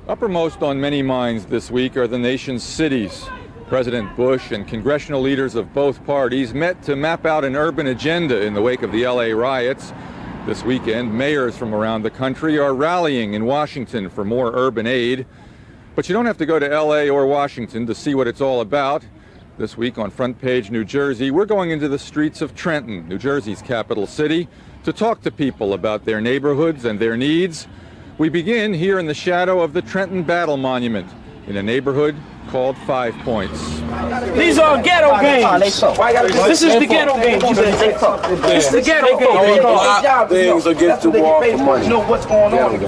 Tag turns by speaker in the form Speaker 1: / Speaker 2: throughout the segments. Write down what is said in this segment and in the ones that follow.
Speaker 1: Uppermost on many minds this week are the nation's cities. President Bush and congressional leaders of both parties met to map out an urban agenda in the wake of the LA riots. This weekend, mayors from around the country are rallying in Washington for more urban aid. But you don't have to go to LA or Washington to see what it's all about. This week on Front Page New Jersey, we're going into the streets of Trenton, New Jersey's capital city, to talk to people about their neighborhoods and their needs. We begin here in the shadow of the Trenton Battle Monument in a neighborhood called 5 Points.
Speaker 2: These are ghetto games. This is the ghetto game. This is the ghetto game.
Speaker 3: Things against the wall for money.
Speaker 2: Know what's going on.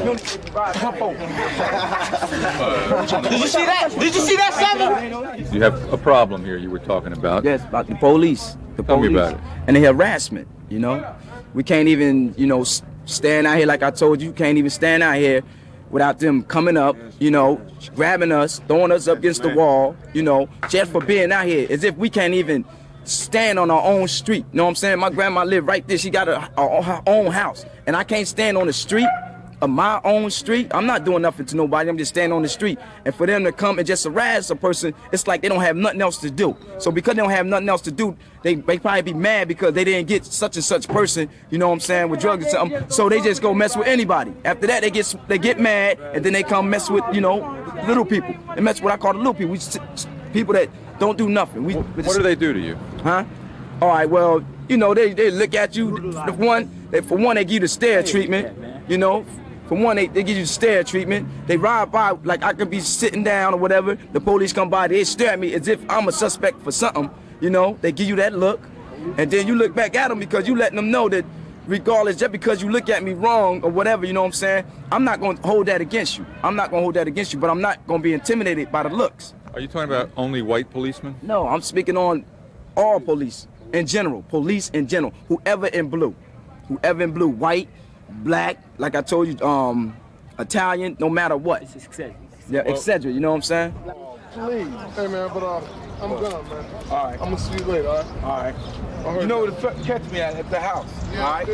Speaker 2: Did you see that? Did you see that, Seven?
Speaker 1: You have a problem here you were talking about.
Speaker 4: Yes, about the police.
Speaker 1: Tell me about it.
Speaker 4: And the harassment, you know. We can't even, stand out here like I told you. Can't even stand out here without them coming up, grabbing us, throwing us up against the wall, just for being out here, as if we can't even stand on our own street. You know what I'm saying? My grandma lived right there. She got her own house, and I can't stand on the street of my own street. I'm not doing nothing to nobody. I'm just standing on the street. And for them to come and just harass a person, it's like they don't have nothing else to do. So because they don't have nothing else to do, they probably be mad because they didn't get such and such person, with drugs or something. So they just go mess with anybody. After that, they get mad, and then they come mess with, little people. They mess with what I call the little people. People that don't do nothing.
Speaker 1: What do they do to you?
Speaker 4: Huh? All right, well, they look at you. For one, they give you the stare treatment, For one, they give you stare treatment. They ride by, like I could be sitting down or whatever. The police come by, they stare at me as if I'm a suspect for something. They give you that look. And then you look back at them because you letting them know that regardless, just because you look at me wrong or whatever, I'm not going to hold that against you. I'm not going to hold that against you, but I'm not going to be intimidated by the looks.
Speaker 1: Are you talking about only white policemen?
Speaker 4: No, I'm speaking on all police in general, whoever in blue, white, black, like I told you, Italian, no matter what. Yeah, etc. You know what I'm saying?
Speaker 3: Please. Hey, man, but I'm gone, man.
Speaker 2: All right.
Speaker 3: I'm going to see you later, all right?
Speaker 2: All right. You know where to catch me at the house.
Speaker 3: Yeah,
Speaker 2: all right?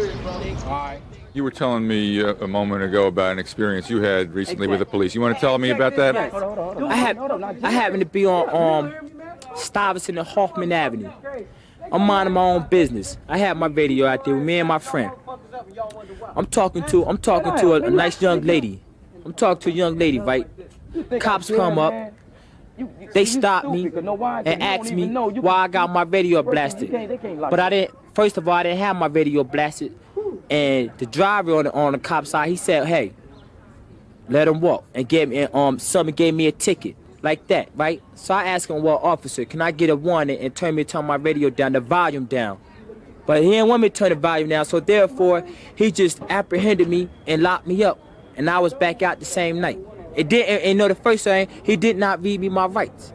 Speaker 3: All
Speaker 2: right.
Speaker 1: You were telling me a moment ago about an experience you had recently with the police. You want to tell me about that?
Speaker 5: I happened to be on Stuyvesant and Hoffman Avenue. I'm minding my own business. I had my radio out there with me and my friend. I'm talking to a nice young lady. I'm talking to a young lady, right? Cops come up. They stopped me and asked me why I got my radio blasted. But first of all, I didn't have my radio blasted. And the driver on the cop side, he said, "Hey, let him walk," and someone gave me a ticket like that, right? So I asked him, "Well, officer, can I get a warning and turn my radio down, the volume down?" But he didn't want me to turn the volume down, so therefore he just apprehended me and locked me up, and I was back out the same night. The first thing, he did not read me my rights.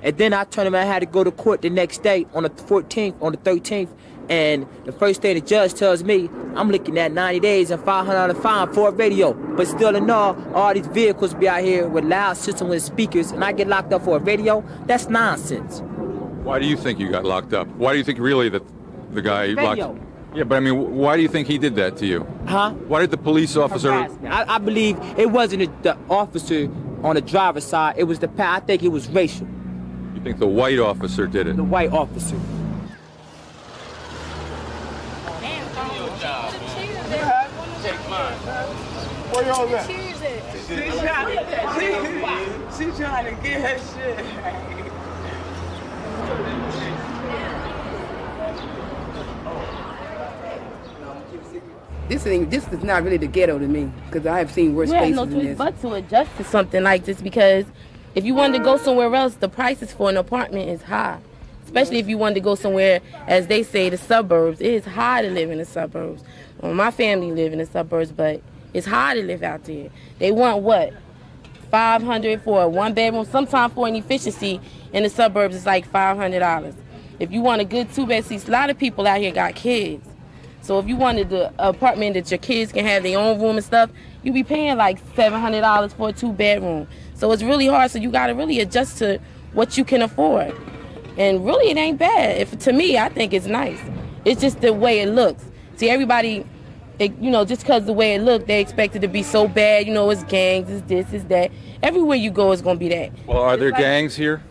Speaker 5: And then I turned him and I had to go to court the next day on the 13th, and the first thing the judge tells me, I'm looking at 90 days and $500 fine for a radio. But still in all these vehicles be out here with loud systems with speakers, and I get locked up for a radio? That's nonsense.
Speaker 1: Why do you think you got locked up? Why do you think really that the guy locked you? Yeah, but I mean, why do you think he did that to you?
Speaker 5: Huh?
Speaker 1: Why did the police officer...
Speaker 5: I believe it wasn't the officer on the driver's side. It was I think it was racial.
Speaker 1: You think the white officer did it?
Speaker 5: The white officer.
Speaker 3: Where y'all at?
Speaker 2: She trying to get her shit.
Speaker 6: This is not really the ghetto to me, because I have seen worse places than this.
Speaker 7: But to adjust to something like this, because if you wanted to go somewhere else, the prices for an apartment is high. Especially if you wanted to go somewhere, as they say, the suburbs. It is high to live in the suburbs. Well, my family live in the suburbs, but it's hard to live out there. They want what? $500 for a one bedroom. Sometimes for an efficiency in the suburbs, it's like $500. If you want a good two-bed seats, a lot of people out here got kids. So if you wanted the apartment that your kids can have their own room and stuff, you be paying like $700 for a two-bedroom. So it's really hard. So you got to really adjust to what you can afford. And really, it ain't bad. To me, I think it's nice. It's just the way it looks. See, everybody just because the way it looked, they expect it to be so bad. It's gangs, it's this, it's that. Everywhere you go, it's gonna be that.
Speaker 1: Well, are there gangs here?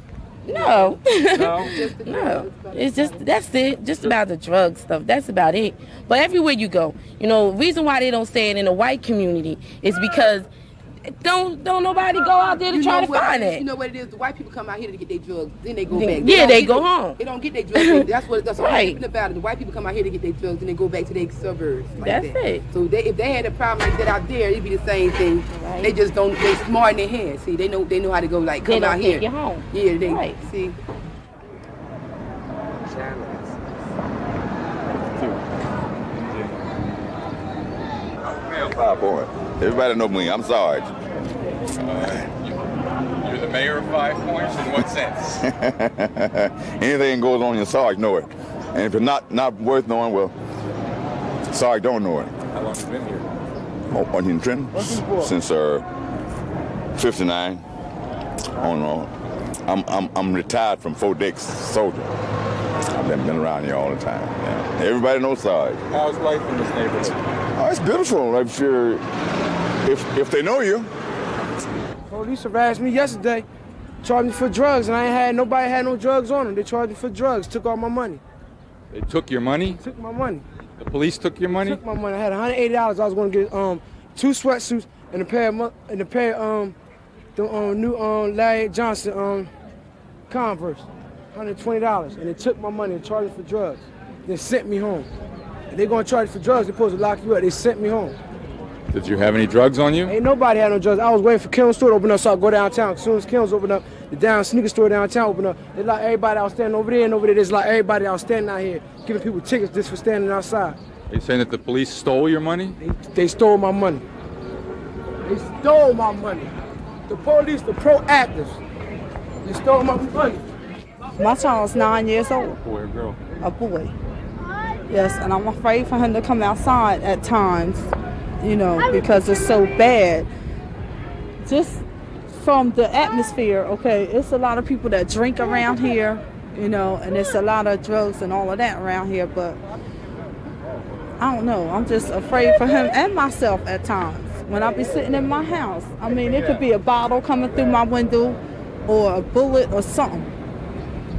Speaker 7: No.
Speaker 1: No.
Speaker 7: No, it's that's it. Just about the drug stuff. That's about it. But everywhere you go, reason why they don't say it in the white community is because don't nobody go out there to try to find it.
Speaker 6: You know what it is? The white people come out here to get their drugs, then they go back.
Speaker 7: Yeah, they go home.
Speaker 6: They don't get their drugs. That's
Speaker 7: Right.
Speaker 6: right. About it. The white people come out here to get their drugs, then they go back to their suburbs. Like
Speaker 7: That's
Speaker 6: that.
Speaker 7: it.
Speaker 6: So if they had a problem like that out there, it'd be the same thing.
Speaker 7: Right.
Speaker 6: They just don't. They smart in their head. See, they know how to go like come
Speaker 7: They don't
Speaker 6: out here.
Speaker 7: take you home.
Speaker 6: Yeah, they
Speaker 7: Right.
Speaker 6: see.
Speaker 8: Five Point. Everybody know me. I'm Sarge.
Speaker 1: You're the mayor of 5 Points? In what sense?
Speaker 8: Anything goes on in Sarge know it. And if it's not worth knowing, well, Sarge don't know it.
Speaker 1: How long have you been here?
Speaker 8: Oh, in Trenton? Since 59. I don't know. I'm retired from Fort Dix soldier. I've been around here all the time. Yeah. Everybody knows Sarge.
Speaker 1: How's life in this neighborhood?
Speaker 8: Oh, it's beautiful. If they know you.
Speaker 2: Police harassed me yesterday, charged me for drugs, and nobody had no drugs on them. They charged me for drugs, took all my money.
Speaker 1: They took your money?
Speaker 2: Took my money.
Speaker 1: The police took your money?
Speaker 2: Took my money. I had $180. I was going to get 2 sweatsuits and a pair of new Larry Johnson Converse. $120, and they took my money and charged me for drugs. They sent me home. If they're gonna charge you for drugs, they're supposed to lock you up. They sent me home.
Speaker 1: Did you have any drugs on you?
Speaker 2: Ain't nobody had no drugs. I was waiting for Killen's store to open up, so I go downtown. As soon as Killen's opened up, the sneaker store downtown opened up. They locked everybody that was standing over there, and over there, there's like everybody that was standing out here, giving people tickets just for standing outside.
Speaker 1: Are you saying that the police stole your money?
Speaker 2: They stole my money. They stole my money. The police, the proactives, they stole my money.
Speaker 9: My child's 9 years old.
Speaker 1: Boy or girl?
Speaker 9: A boy. Yes, and I'm afraid for him to come outside at times, because it's so bad. Just from the atmosphere, okay, it's a lot of people that drink around here, and it's a lot of drugs and all of that around here, but I don't know. I'm just afraid for him and myself at times. When I be sitting in my house, it could be a bottle coming through my window or a bullet or something.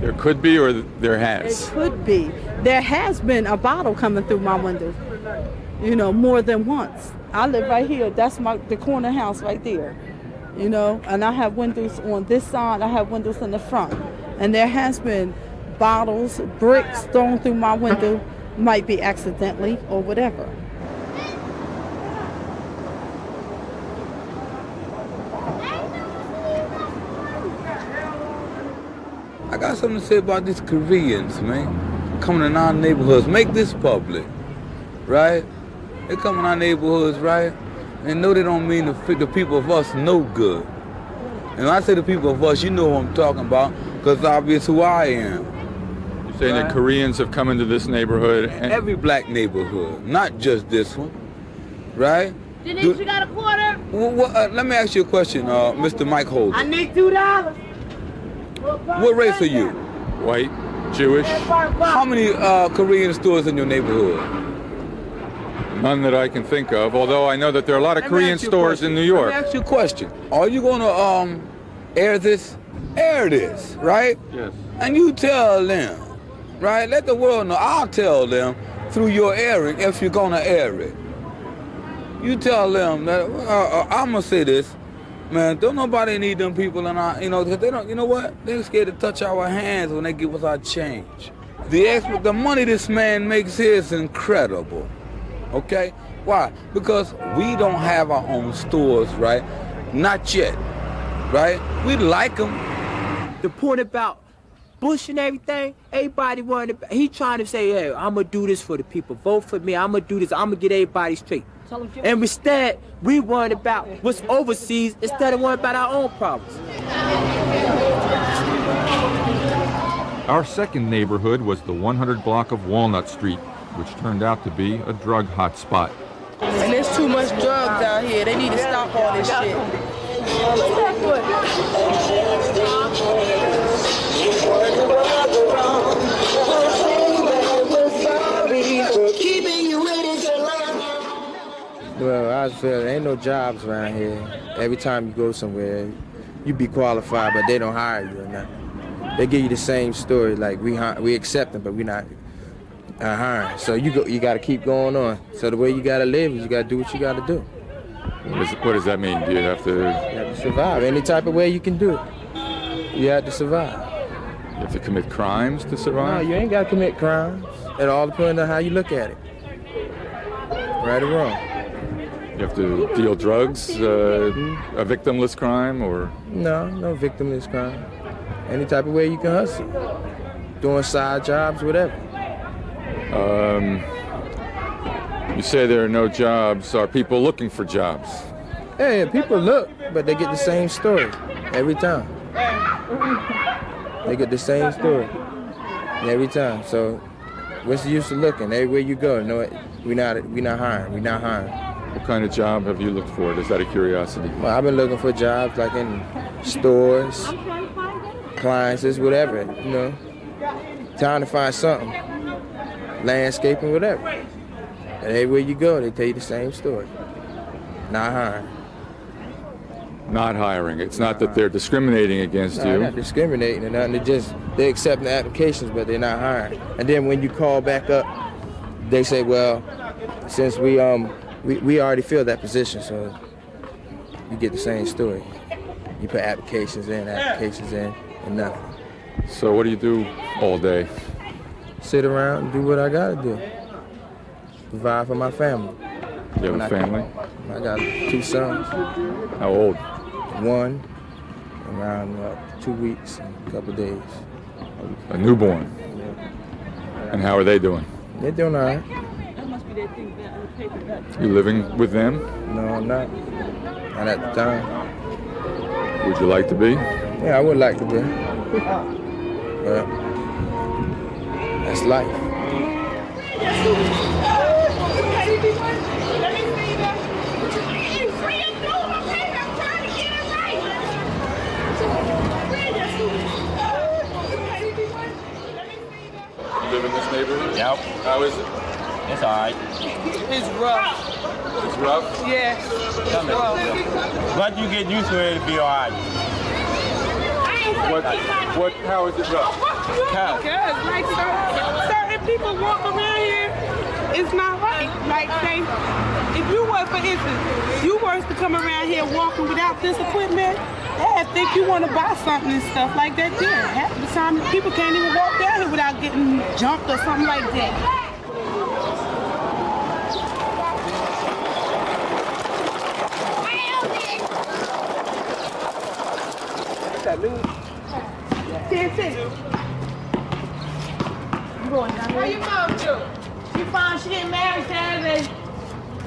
Speaker 1: There could be, or there has?
Speaker 9: It could be. There has been a bottle coming through my window, more than once. I live right here. That's the corner house right there, and I have windows on this side. I have windows in the front. And there has been bottles, bricks thrown through my window, might be accidentally or whatever.
Speaker 10: I got something to say about these Koreans, man. Coming in our neighborhoods, make this public, right? They come in our neighborhoods, right? And no, they don't mean the people of us no good. And when I say the people of us, you know what I'm talking about, because it's obvious who I am.
Speaker 1: You're saying that Koreans have come into this neighborhood?
Speaker 10: Every black neighborhood, not just this one, right?
Speaker 11: Denise, you got a quarter?
Speaker 10: Let me ask you a question, Mr. Mike Holder.
Speaker 11: I need $2.
Speaker 10: What race are you?
Speaker 1: White, Jewish.
Speaker 10: How many Korean stores in your neighborhood?
Speaker 1: None that I can think of, although I know that there are a lot of Korean stores in New York.
Speaker 10: Let me ask you a question. Are you going to air this? Air this, right?
Speaker 1: Yes.
Speaker 10: And you tell them, right? Let the world know. I'll tell them through your airing if you're going to air it. You tell them that, I'm going to say this, man, don't nobody need them people in our, because they don't, you know what? They're scared to touch our hands when they give us our change. The money this man makes here is incredible, okay? Why? Because we don't have our own stores, right? Not yet, right? We like them.
Speaker 5: The point about Bush and everything, everybody wanted, he trying to say, hey, I'm going to do this for the people. Vote for me. I'm going to do this. I'm going to get everybody straight. And instead, we worried about what's overseas instead of worrying about our own problems.
Speaker 1: Our second neighborhood was the 100 block of Walnut Street, which turned out to be a drug hotspot.
Speaker 7: And there's too much drugs out here. They need to stop all this shit.
Speaker 12: feel there ain't no jobs around here. Every time you go somewhere, you be qualified, but they don't hire you or nothing. They give you the same story, like we accept them, but we not hiring. So you got to keep going on. So the way you got to live is you got to do what you got to do.
Speaker 1: What does that mean? Do you have to?
Speaker 12: You have to survive. Any type of way you can do it, you have to survive.
Speaker 1: You have to commit crimes to survive?
Speaker 12: No, you ain't got to commit crimes. It all depends on how you look at it. Right or wrong.
Speaker 1: You have to deal drugs, a victimless crime, or?
Speaker 12: No victimless crime. Any type of way you can hustle. Doing side jobs, whatever.
Speaker 1: You say there are no jobs. Are people looking for jobs?
Speaker 12: Yeah, people look, but they get the same story every time. They get the same story every time. So what's the use of looking? Everywhere you go, no, we're not hiring. We're not hiring.
Speaker 1: What kind of job have you looked for? Just out of curiosity.
Speaker 12: Well, I've been looking for jobs like in stores, appliances, whatever, you know. Trying to find something. Landscaping, whatever. And everywhere you go, they tell you the same story. Not hiring.
Speaker 1: Not hiring. It's not that they're discriminating against you.
Speaker 12: They're not discriminating or nothing. They're accepting the applications, but they're not hiring. And then when you call back up, they say, well, since we already filled that position, so you get the same story. You put applications in, and nothing.
Speaker 1: So what do you do all day?
Speaker 12: Sit around and do what I gotta do. Provide for my family.
Speaker 1: You have a family?
Speaker 12: I got 2 sons.
Speaker 1: How old?
Speaker 12: 1, around 2 weeks and a couple days.
Speaker 1: A newborn?
Speaker 12: Yeah.
Speaker 1: And how are they doing?
Speaker 12: They're doing all right.
Speaker 1: You living with them?
Speaker 12: No, I'm not. Not at the time.
Speaker 1: Would you like to be?
Speaker 12: Yeah, I would like to be. But that's life.
Speaker 1: You live in this neighborhood?
Speaker 13: Yep.
Speaker 1: How is it?
Speaker 13: It's all right.
Speaker 14: It's rough.
Speaker 1: It's rough?
Speaker 14: Yes. It's rough.
Speaker 13: But you get used to it, it'll be all right.
Speaker 1: How is it rough?
Speaker 14: Because, like, certain people walk around here, it's not right. Like, say, if you were, for instance, you were to come around here walking without this equipment, I think you want to buy something and stuff like that there. Half the time, people can't even walk down here without getting jumped or something like that.
Speaker 11: Where your mom do? She found she getting married Saturday.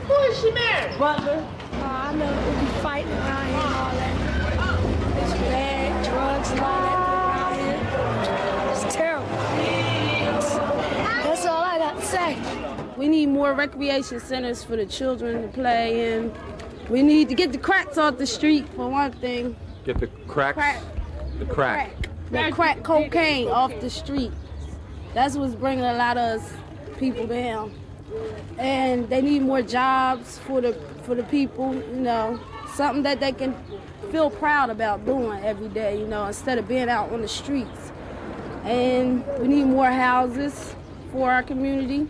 Speaker 11: Who is she married? Butler.
Speaker 15: I know we'll be fighting around here and all that. It's bad, drugs and all that around here. It's terrible. That's all I got to say.
Speaker 16: We need more recreation centers for the children to play in. We need to get the cracks off the street, for one thing.
Speaker 1: Get the cracks? The crack.
Speaker 16: The crack cocaine off the street. That's what's bringing a lot of us people down. And they need more jobs for the people, you know, something that they can feel proud about doing every day, you know, instead of being out on the streets. And we need more houses for our community.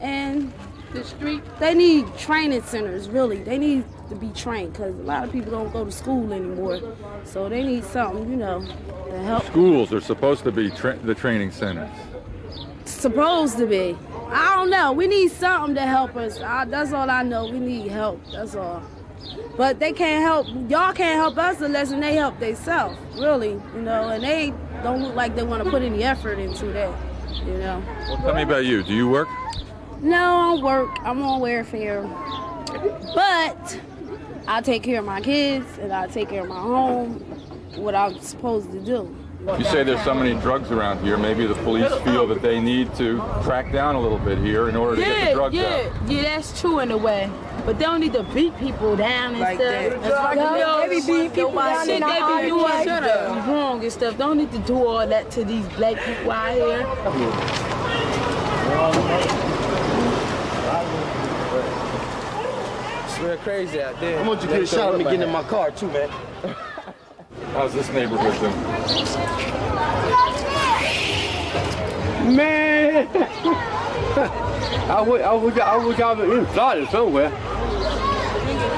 Speaker 16: And the street, they need training centers, really. They need to be trained because a lot of people don't go to school anymore. So they need something, you know, to help.
Speaker 1: Schools are supposed to be the training centers.
Speaker 16: Supposed to be. I don't know. We need something to help us. That's all I know. We need help. That's all. But they can't help. Y'all can't help us unless they help themselves, really. You know, and they don't look like they want to put any effort into that, you know.
Speaker 1: Well, tell me about you. Do you work?
Speaker 16: No, I don't work. I'm on welfare. But I take care of my kids and I take care of my home, what I'm supposed to do.
Speaker 1: You say there's so many drugs around here. Maybe the police feel that they need to crack down a little bit here in order to get the drugs out.
Speaker 17: Yeah, that's true in a way. But they don't need to beat people down and
Speaker 14: Like
Speaker 17: stuff.
Speaker 14: that.
Speaker 17: They be beating people down. Shit, they be doing wrong and stuff. Don't need to do all that to these black people out here.
Speaker 12: real crazy out there.
Speaker 18: I want you to get a shot of me getting in my car too, man.
Speaker 1: How's this neighborhood doing?
Speaker 18: Man, I wish I was in Florida somewhere.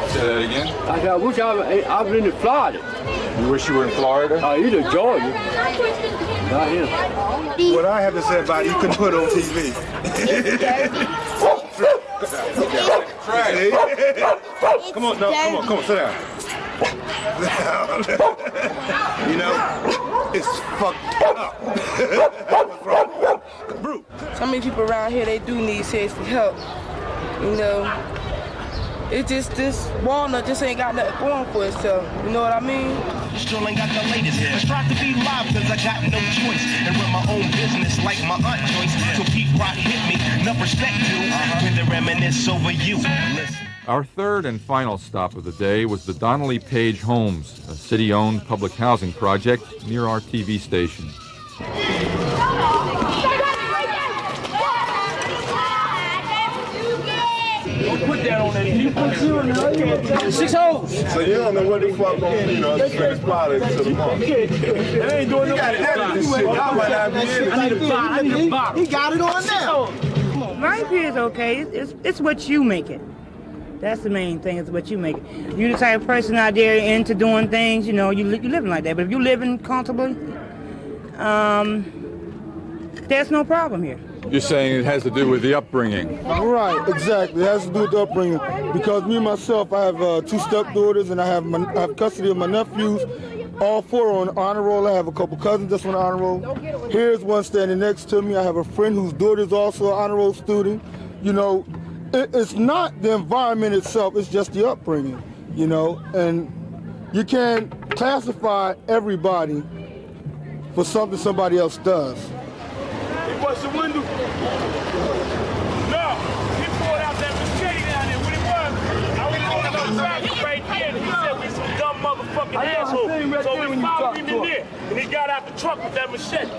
Speaker 1: Say that again?
Speaker 18: I said, I wish I was in Florida.
Speaker 1: You wish you were in Florida?
Speaker 18: Either Georgia. Not here.
Speaker 3: What I have to say about it, you couldn't put it on TV. Come on, sit down. You know, it's fucked up.
Speaker 17: So many people around here, they do need seriously help. You know, it's just this Walnut just ain't got nothing going for itself. You know what I mean?
Speaker 19: Still ain't got the latest hit. I strive to be live cause I got no choice. And run my own business like my aunt Joyce. So Pete Rock hit me, enough respect you. When they reminisce over you.
Speaker 1: Our third and final stop of the day was the Donnelly Page Homes, a city-owned public housing project near our TV station.
Speaker 19: Put that on there. You put 6 holes.
Speaker 3: So you don't know what the fuck going on, just finish product to the month.
Speaker 19: They ain't doing no
Speaker 11: He got it on now. Life here is okay. It's what you make it. That's the main thing, is what you make it. You're the type of person out there into doing things, you know, you living like that. But if you're living comfortably, there's no problem here.
Speaker 1: You're saying it has to do with the upbringing.
Speaker 3: Right, exactly. It has to do with the upbringing. Because me myself, I have 2 stepdaughters and I have custody of my nephews. All 4 on honor roll. I have a couple cousins that's on honor roll. Here's one standing next to me. I have a friend whose daughter is also an honor roll student. You know, it's not the environment itself, it's just the upbringing, you know, and you can't classify everybody for something somebody else does.
Speaker 19: He bust the window. No, he pulled out that machete down there. What it was, I was on the traffic right there, and he said we some dumb motherfucking assholes. So we followed him in there, and he got out the truck with that machete.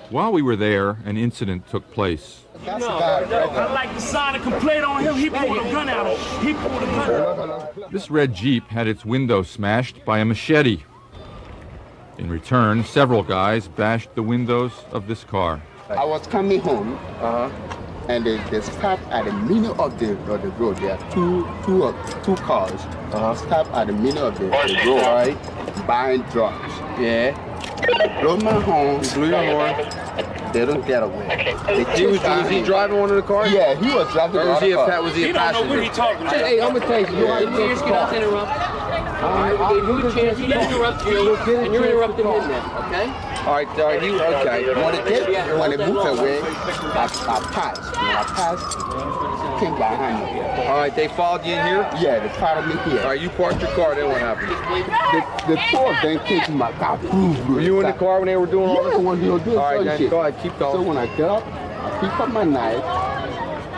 Speaker 1: While we were there, an incident took place.
Speaker 19: No, I'd like to sign a complaint on him. He pulled a gun out of him. He pulled a gun out.
Speaker 1: This red Jeep had its window smashed by a machete. In return, several guys bashed the windows of this car.
Speaker 20: I was coming home, and they stopped at the middle of the road. There are two cars stopped at the middle of the road, right, buying drugs. Yeah. I blow my horn. You blew your horn. They don't get away.
Speaker 12: Was he driving one of the cars?
Speaker 20: Yeah, he was driving one of the cars.
Speaker 12: Was he a
Speaker 19: He
Speaker 12: passenger?
Speaker 19: don't know what he's talking about.
Speaker 12: Hey, I'm gonna tell you.
Speaker 17: Here's get out to interrupt. All right, we gave you a chance to interrupt you, and you're interrupting him now, okay?
Speaker 12: All right, you okay?
Speaker 20: When they moved away, I passed. When I passed, came behind me.
Speaker 12: All right, they followed you in here?
Speaker 20: Yeah, they followed me here.
Speaker 12: All right, you parked your car, then what happened?
Speaker 20: The 2 of them came to my car.
Speaker 12: Were you in the car when they were doing all this?
Speaker 20: Yeah, when they were doing
Speaker 12: all right, then
Speaker 20: shit.
Speaker 12: go ahead, keep going.
Speaker 20: So when I get up, I pick up my knife.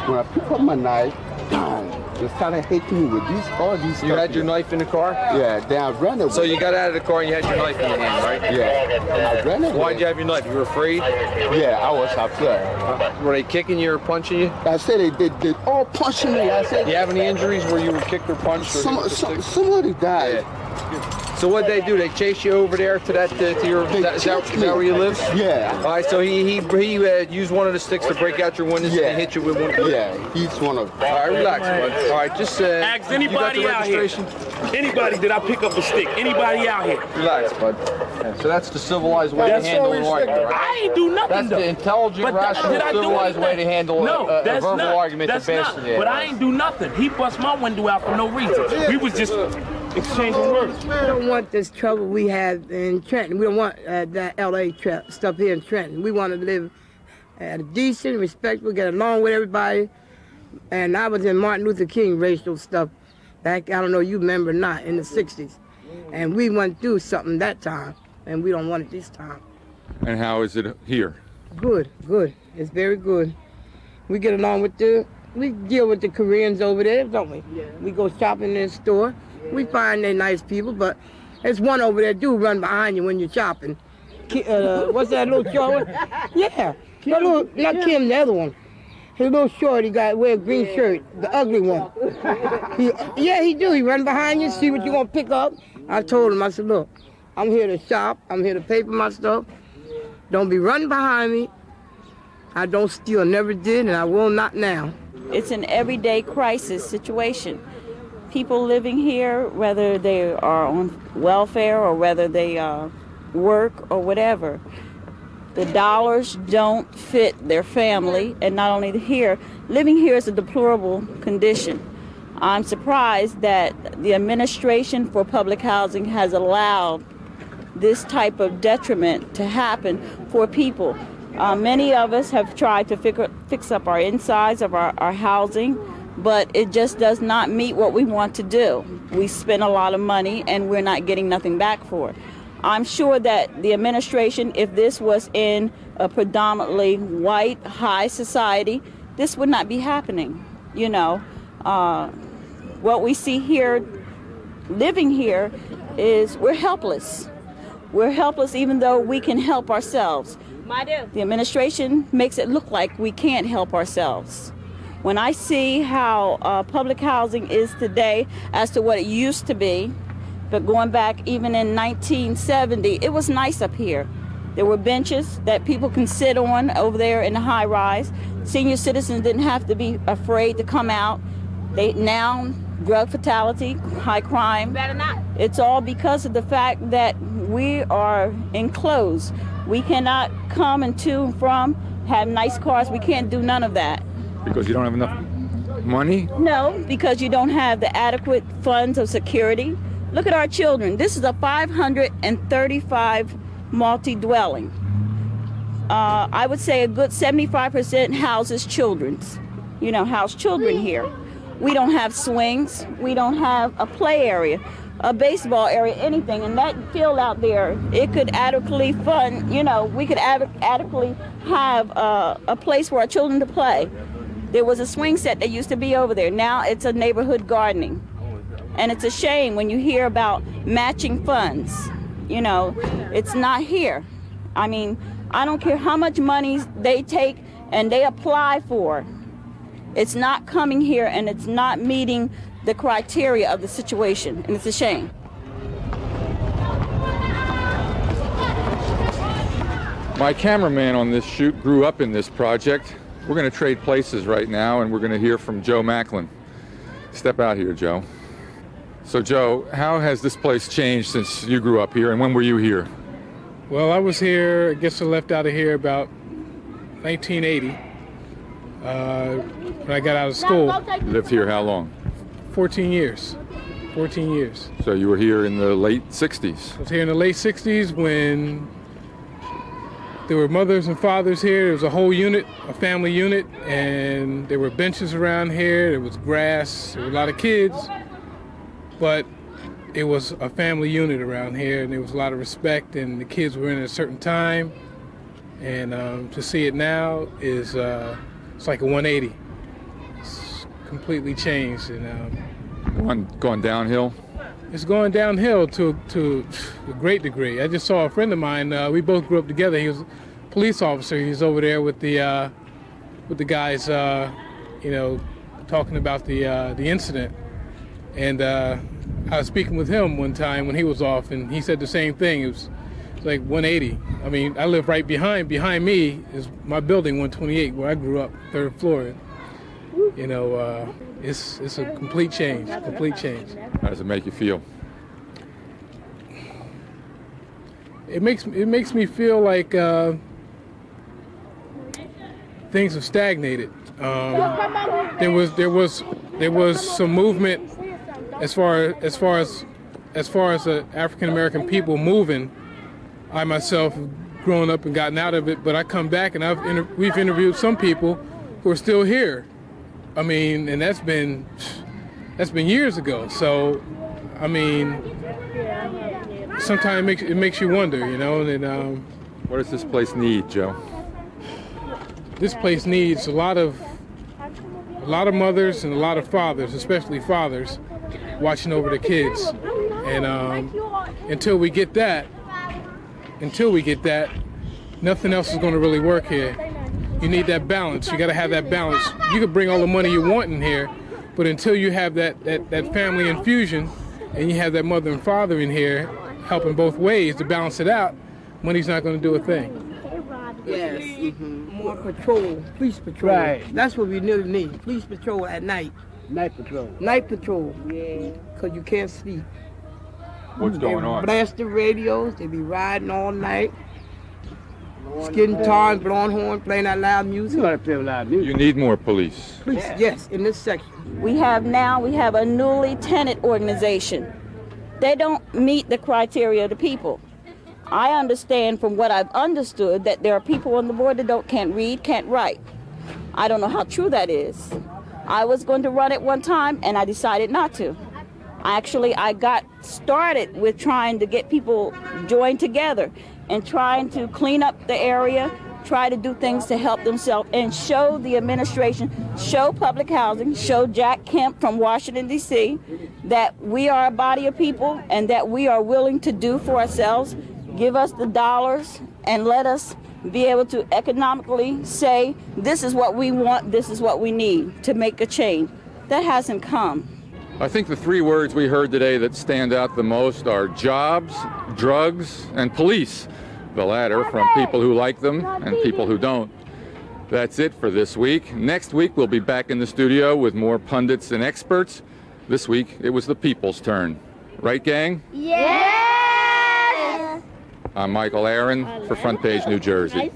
Speaker 20: When I pick up my knife, they started hitting me with all these stuff.
Speaker 12: You had your knife in the car?
Speaker 20: Yeah, then I ran away.
Speaker 12: So you got out of the car and you had your knife in your hand, right?
Speaker 20: Yeah, I ran away.
Speaker 12: Why'd you have your knife? You were afraid?
Speaker 20: Yeah, I was afraid.
Speaker 12: Were they kicking you or punching you?
Speaker 20: I said they all punching me. I said.
Speaker 12: Do you have any injuries where you were kicked or punched?
Speaker 20: Somebody died.
Speaker 12: Yeah. So what'd they do? They chased you over there to that to your? Is that where you live?
Speaker 20: Yeah.
Speaker 12: All right. So he used one of the sticks to break out your windows and hit you with one.
Speaker 20: Yeah. He's one of.
Speaker 12: All right. Relax, bud. All right. Just
Speaker 19: ask anybody out here. Anybody, did I pick up a stick? Anybody out here?
Speaker 12: Relax, bud. So that's the civilized way to handle an argument, right?
Speaker 19: I ain't do nothing.
Speaker 12: That's
Speaker 19: though.
Speaker 12: the intelligent, rational, civilized way to handle a verbal argument.
Speaker 19: That's not. But I ain't do nothing. He bust my window out for no reason. We was just exchanging words.
Speaker 6: We don't want this trouble we have in Trenton. We don't want that LA stuff here in Trenton. We want to live at a decent, respectful, get along with everybody. And I was in Martin Luther King racial stuff back, I don't know, you remember or not, in the 60s. And we went through something that time, and we don't want it this time.
Speaker 1: And how is it here?
Speaker 6: Good, good. It's very good. We get along with we deal with the Koreans over there, don't we? Yeah. We go shopping in the store. Yeah. We find they're nice people, but there's one over there do run behind you when you're shopping. What's that little short one? Yeah. Not Kim, the other one. His little short, he got wear a green shirt, the ugly one. He do. He run behind you, see what you gonna pick up. I told him, I said, look, I'm here to shop. I'm here to pay for my stuff. Don't be running behind me. I don't steal, never did, and I will not now.
Speaker 21: It's an everyday crisis situation. People living here, whether they are on welfare or whether they work or whatever, the dollars don't fit their family, and not only here, living here is a deplorable condition. I'm surprised that the administration for public housing has allowed this type of detriment to happen for people. Many of us have tried to fix up our insides of our housing, but it just does not meet what we want to do. We spend a lot of money and we're not getting nothing back for it. I'm sure that the administration, if this was in a predominantly white, high society, this would not be happening. You know, what we see here, living here, is we're helpless. We're helpless even though we can help ourselves. The administration makes it look like we can't help ourselves. When I see how public housing is today as to what it used to be, but going back even in 1970, it was nice up here. There were benches that people can sit on over there in the high rise. Senior citizens didn't have to be afraid to come out. Now, drug fatality, high crime. Better not. It's all because of the fact that we are enclosed. We cannot come and to and from, have nice cars. We can't do none of that.
Speaker 1: Because you don't have enough money?
Speaker 21: No, because you don't have the adequate funds of security. Look at our children. This is a 535 multi-dwelling. I would say a good 75% houses children's. House children here. We don't have swings. We don't have a play area, a baseball area, anything. And that field out there, it could adequately fund, we could adequately have a place for our children to play. There was a swing set that used to be over there. Now it's a neighborhood gardening. And it's a shame when you hear about matching funds. It's not here. I mean, I don't care how much money they take and they apply for. It's not coming here and it's not meeting the criteria of the situation, and it's a shame.
Speaker 1: My cameraman on this shoot grew up in this project. We're going to trade places right now, and we're going to hear from Joe Macklin. Step out here, Joe. So, Joe, how has this place changed since you grew up here, and when were you here?
Speaker 22: Well, I was here, I guess I left out of here about 1980, when I got out of school.
Speaker 1: You lived here how long?
Speaker 22: 14 years. 14 years.
Speaker 1: So you were here in the late 60s?
Speaker 22: I was here in the late 60s when there were mothers and fathers here. There was a whole unit, a family unit, and there were benches around here. There was grass. There were a lot of kids. But it was a family unit around here, and there was a lot of respect, and the kids were in at a certain time. And to see it now is it's like a 180. It's completely changed, and
Speaker 1: gone downhill.
Speaker 22: It's going downhill to a great degree. I just saw a friend of mine. We both grew up together. He was a police officer. He was over there with the guys, talking about the incident. And I was speaking with him one time when he was off, and he said the same thing. It was like 180. I mean, I live right behind. Behind me is my building, 128, where I grew up, 3rd floor. It's a complete change. Complete change.
Speaker 1: How does it make you feel?
Speaker 22: It makes me feel like things have stagnated. There was some movement as far as African American people moving. I myself have grown up and gotten out of it, but I come back and we've interviewed some people who are still here. I mean, and that's been years ago. So, I mean, sometimes it makes you wonder, And
Speaker 1: what does this place need, Joe?
Speaker 22: This place needs a lot of mothers and a lot of fathers, especially fathers, watching over the kids. And until we get that, nothing else is going to really work here. You need that balance. You got to have that balance. You can bring all the money you want in here, but until you have that family infusion and you have that mother and father in here helping both ways to balance it out, money's not going to do a thing.
Speaker 6: Yes. More patrol, police patrol.
Speaker 18: Right.
Speaker 6: That's what we really need. Police patrol at night.
Speaker 18: Night patrol.
Speaker 6: Night patrol. Yeah. Because you can't sleep.
Speaker 1: What's going on?
Speaker 6: Blast the radios. They be riding all night. Skidding tires, blowing horn, playing that loud music.
Speaker 18: You gotta play loud music.
Speaker 1: You need more police.
Speaker 6: Police, yes, in this section.
Speaker 21: We have a newly tenant organization. They don't meet the criteria of the people. I understand from what I've understood that there are people on the board that can't read, can't write. I don't know how true that is. I was going to run it one time and I decided not to. Actually, I got started with trying to get people joined together and trying to clean up the area, try to do things to help themselves and show the administration, show public housing, show Jack Kemp from Washington, D.C., that we are a body of people and that we are willing to do for ourselves, give us the dollars and let us be able to economically say, this is what we want, this is what we need to make a change. That hasn't come.
Speaker 1: I think the three words we heard today that stand out the most are jobs, drugs, and police. The latter from people who like them and people who don't. That's it for this week. Next week, we'll be back in the studio with more pundits and experts. This week, it was the people's turn. Right, gang?
Speaker 15: Yes!
Speaker 1: I'm Michael Aaron for Front Page New Jersey.